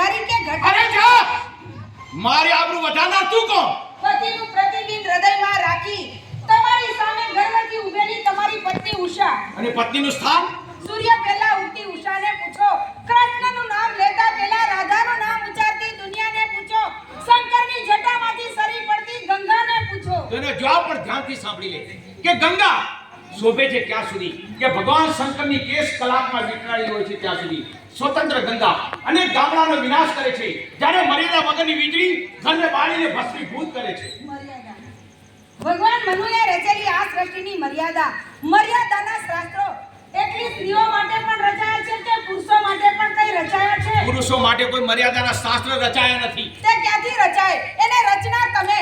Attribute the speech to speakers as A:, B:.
A: વધારી કે ઘટાડી?
B: અરે જા મારી આબરૂ વધારનાર તું કોણ?
A: પતિનું પ્રતિબિંબ હૃદયમાં રાખી તમારી સામે ગર્વથી ઊભેલી તમારી પત્ની ઉષા.
B: અને પત્નીનું સ્થાન?
A: સૂર્ય પહેલા ઉગતી ઉષાને પૂછો, કૃષ્ણનું નામ લેતા પહેલા રાધાનું નામ ઉચ્ચારતી દુનિયાને પૂછો, શંકરની જટામાંથી સરી પડતી ગંગાને પૂછો.
B: તો એનો જવાબ પણ ધ્યાનથી સાંભળી લે કે ગંગા શોભે છે ક્યાં સુધી કે ભગવાન શંકરની કેશ કલાકમાં વીંટળાઈ હોય છે ત્યાં સુધી. સ્વતંત્ર ગંગા અનેક ગામડાનો વિનાશ કરે છે, જ્યારે મર્યાદા વગરની વીજળી ઘરને બાળીને ભસ્મીભૂત કરે છે.
A: મર્યાદા. ભગવાન મનુએ રચેલી આ સૃષ્ટિની મર્યાદા, મર્યાદાના શાસ્ત્રો એટલી સ્ત્રીઓ માટે પણ રચાયા છે કે પુરુષો માટે પણ કઈ રચાયા છે?
B: પુરુષો માટે કોઈ મર્યાદાના શાસ્ત્ર રચાયા નથી.
A: તે ક્યાંથી રચાય? એને રચનાર તમે,